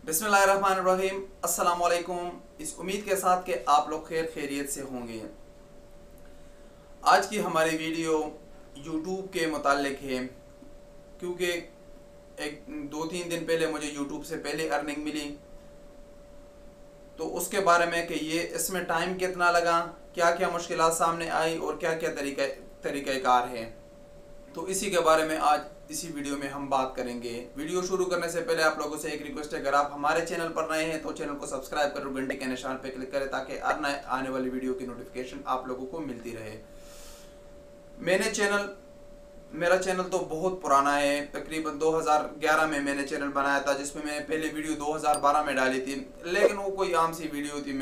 बिस्मिल्लाहिर्रहमानिर्रहीम। अस्सलाम वालेकुम। इस उम्मीद के साथ कि आप लोग खैर खैरियत से होंगे। आज की हमारी वीडियो यूट्यूब के मुताल्लिक है, क्योंकि एक 2-3 दिन पहले मुझे यूट्यूब से पहले अर्निंग मिली, तो उसके बारे में कि ये इसमें टाइम कितना लगा, क्या क्या मुश्किलात सामने आई और क्या क्या तरीक़ाकार है, तो इसी के बारे में आज इसी वीडियो में हम बात करेंगे। वीडियो शुरू करने से पहले आप लोगों से एक रिक्वेस्ट है, अगर आप हमारे चैनल पर नए हैं तो चैनल को सब्सक्राइब करो, घंटे के निशान पर क्लिक करें ताकि हर नए आने वाली वीडियो की नोटिफिकेशन आप लोगों को मिलती रहे। मेरा चैनल तो बहुत पुराना है, तकरीबन 2011 में मैंने चैनल बनाया था, जिसमें मैंने पहले वीडियो 2012 में डाली थी, लेकिन वो कोई आम सी वीडियो थी।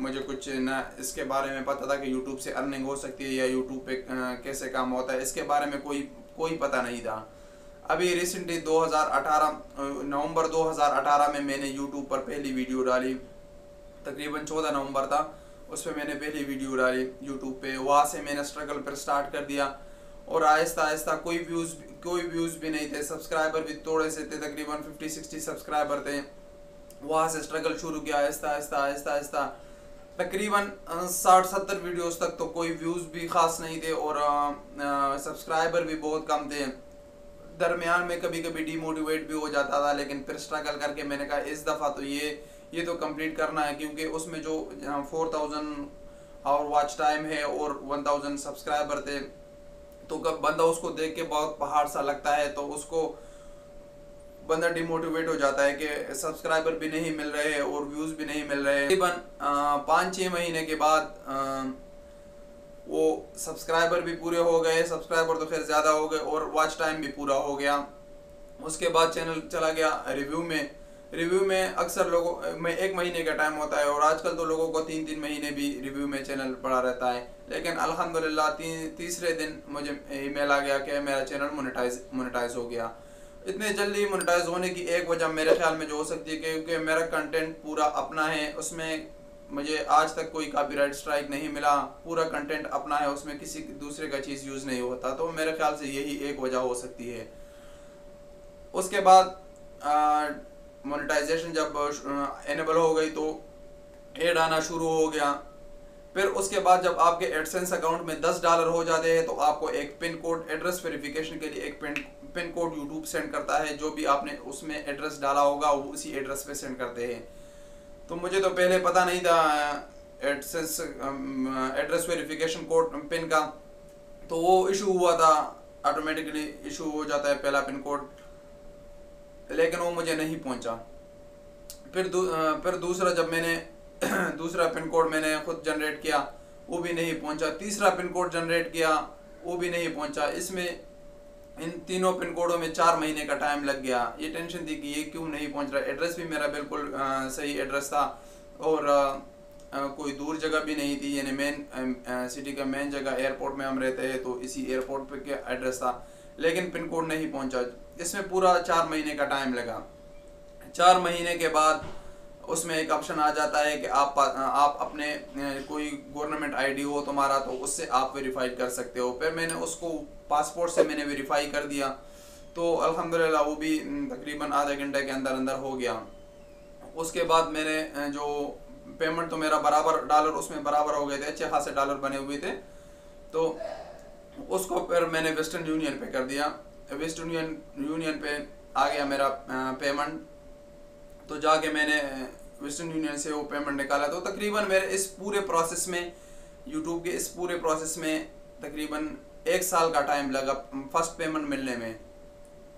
मुझे कुछ ना इसके बारे में पता था कि यूट्यूब से अर्निंग हो सकती है या यूट्यूब पे कैसे काम होता है, इसके बारे में कोई पता नहीं था। अभी रिसेंटली 2018 नवंबर 2018 में मैंने यूट्यूब पर पहली वीडियो डाली, तकरीबन 14 नवंबर था, उस पर मैंने पहली वीडियो डाली यूट्यूब पे। वहाँ से मैंने स्ट्रगल पर स्टार्ट कर दिया और आहिस्ता आहिस्ता कोई व्यूज़ भी नहीं थे, सब्सक्राइबर भी थोड़े से थे, तकरीबन 50-60 सब्सक्राइबर थे। वहाँ से स्ट्रगल शुरू किया आहिस्ता आहिस्ता तकरीबन 60-70 वीडियोस तक तो कोई व्यूज़ भी ख़ास नहीं थे और सब्सक्राइबर भी बहुत कम थे। दरमियान में कभी कभी डीमोटिवेट भी हो जाता था, लेकिन फिर स्ट्रगल करके मैंने कहा इस दफ़ा तो ये तो कंप्लीट करना है, क्योंकि उसमें जो 4000 आवर वॉच टाइम है और 1000 सब्सक्राइबर थे, तो कब बंदा उसको देख के बहुत पहाड़ सा लगता है, तो उसको बंदा डिमोटिवेट हो जाता है कि सब्सक्राइबर भी नहीं मिल रहे हैं और व्यूज़ भी नहीं मिल रहे हैं। तकरीबन 5-6 महीने के बाद वो सब्सक्राइबर भी पूरे हो गए, सब्सक्राइबर तो खैर ज़्यादा हो गए और वॉच टाइम भी पूरा हो गया। उसके बाद चैनल चला गया रिव्यू में अक्सर लोगों में 1 महीने का टाइम होता है और आजकल तो लोगों को 3-3 महीने भी रिव्यू में चैनल पड़ा रहता है। लेकिन अल्हम्दुलिल्लाह तीसरे दिन मुझे ईमेल आ गया कि मेरा चैनल मोनेटाइज हो गया। इतने जल्दी मोनेटाइज होने की एक वजह मेरे ख्याल में जो हो सकती है, क्योंकि मेरा कंटेंट पूरा अपना है, उसमें मुझे आज तक कोई कॉपीराइट स्ट्राइक नहीं मिला, पूरा कंटेंट अपना है, उसमें किसी दूसरे का चीज़ यूज़ नहीं होता, तो मेरे ख्याल से यही एक वजह हो सकती है। उसके बाद मोनेटाइजेशन जब एनेबल हो गई तो ऐड आना शुरू हो गया। फिर उसके बाद जब आपके एडसेंस अकाउंट में $10 हो जाते हैं तो आपको एक पिन कोड, एड्रेस वेरिफिकेशन के लिए एक पिन कोड यूट्यूब सेंड करता है। जो भी आपने उसमें एड्रेस डाला होगा वो उसी एड्रेस पे सेंड करते हैं। तो मुझे तो पहले पता नहीं था AdSense address verification code pin का, तो वो इशू हुआ था, ऑटोमेटिकली इशू हो जाता है पहला पिन कोड, लेकिन वो मुझे नहीं पहुंचा। फिर दूसरा जब मैंने दूसरा पिन कोड मैंने खुद जनरेट किया, वो भी नहीं पहुंचा। तीसरा पिन कोड जनरेट किया, वो भी नहीं पहुंचा। इसमें इन तीनों पिन कोडों में 4 महीने का टाइम लग गया। ये टेंशन थी कि ये क्यों नहीं पहुंच रहा। एड्रेस भी मेरा बिल्कुल सही एड्रेस था और कोई दूर जगह भी नहीं थी, यानी मेन सिटी का मेन जगह एयरपोर्ट में हम रहते हैं, तो इसी एयरपोर्ट पे क्या एड्रेस था, लेकिन पिन कोड नहीं पहुंचा। इसमें पूरा 4 महीने का टाइम लगा। 4 महीने के बाद उसमें एक ऑप्शन आ जाता है कि आप अपने कोई गवर्नमेंट आईडी हो तुम्हारा, तो उससे आप वेरीफाई कर सकते हो। फिर मैंने उसको पासपोर्ट से मैंने वेरीफाई कर दिया, तो अल्हम्दुलिल्लाह वो भी तकरीबन आधे घंटे के अंदर हो गया। उसके बाद मैंने जो पेमेंट तो मेरा बराबर डॉलर उसमें बराबर हो गए थे, अच्छे खासे डॉलर बने हुए थे, तो उसको फिर मैंने वेस्टर्न यूनियन पे कर दिया। वेस्टर्न यूनियन पे आ गया मेरा पेमेंट, तो जाके मैंने वेस्टर्न यूनियन से वो पेमेंट निकाला। तो तकरीबन मेरे इस पूरे प्रोसेस में, यूट्यूब के इस पूरे प्रोसेस में तकरीबन 1 साल का टाइम लगा फर्स्ट पेमेंट मिलने में,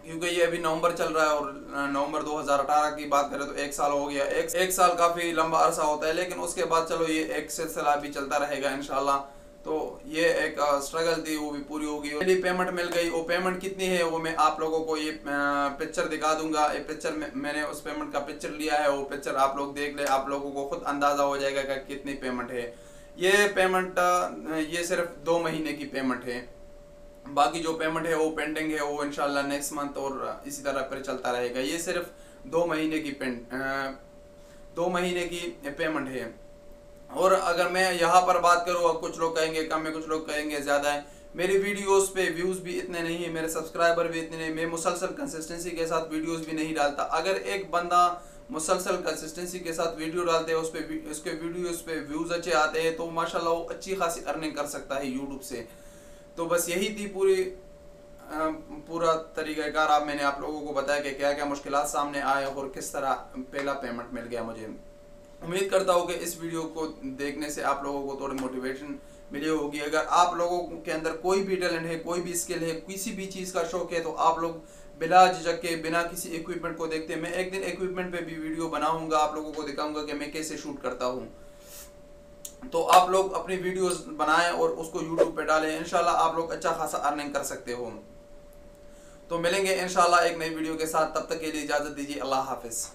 क्योंकि ये अभी नवंबर चल रहा है और नवंबर 2018 की बात करें तो 1 साल हो गया। एक साल काफ़ी लंबा अरसा होता है, लेकिन उसके बाद चलो ये एक सिलसिला भी चलता रहेगा इंशाल्लाह। तो ये एक स्ट्रगल थी, वो भी पूरी होगी। मेरी पेमेंट मिल गई। वो पेमेंट कितनी है वो मैं आप लोगों को ये पिक्चर दिखा दूंगा। ये पिक्चर में मैंने उस पेमेंट का पिक्चर लिया है, वो पिक्चर आप लोग देख ले, आप लोगों को खुद अंदाज़ा हो जाएगा कि कितनी पेमेंट है। ये पेमेंट ये सिर्फ 2 महीने की पेमेंट है, बाकी जो पेमेंट है वो पेंडिंग है, वो इंशाल्लाह नेक्स्ट मंथ और इसी तरह फिर चलता रहेगा। ये सिर्फ 2 महीने की 2 महीने की पेमेंट है। और अगर मैं यहाँ पर बात करूँ, कुछ लोग कहेंगे कम है, कुछ लोग कहेंगे ज़्यादा है। मेरी वीडियोस पे व्यूज़ भी इतने नहीं है, मेरे सब्सक्राइबर भी इतने नहीं, मैं मुसलसल कंसिस्टेंसी के साथ वीडियोस भी नहीं डालता। अगर एक बंदा मुसलसल कंसिस्टेंसी के साथ वीडियो डालते हैं, उसके वीडियोस पे व्यूज़ अच्छे आते हैं, तो माशाल्लाह वो अच्छी खासी अर्निंग कर सकता है यूट्यूब से। तो बस यही थी पूरा तरीक़ाकार। आप मैंने आप लोगों को बताया कि क्या क्या मुश्किलात सामने आए और किस तरह पहला पेमेंट मिल गया मुझे। उम्मीद करता हूँ कि इस वीडियो को देखने से आप लोगों को थोड़ी मोटिवेशन मिली होगी। अगर आप लोगों के अंदर कोई भी टैलेंट है, कोई भी स्किल है, किसी भी चीज़ का शौक है, तो आप लोग बिला झिझक के, बिना किसी इक्विपमेंट को देखते, मैं एक दिन इक्विपमेंट पे भी वीडियो बनाऊंगा, आप लोगों को दिखाऊंगा कि मैं कैसे शूट करता हूँ। तो आप लोग अपनी वीडियोस बनाएं और उसको यूट्यूब पे डालें, इंशाल्लाह आप लोग अच्छा खासा अर्निंग कर सकते हो। तो मिलेंगे इंशाल्लाह एक नई वीडियो के साथ, तब तक के लिए इजाज़त दीजिए। अल्लाह हाफिज़।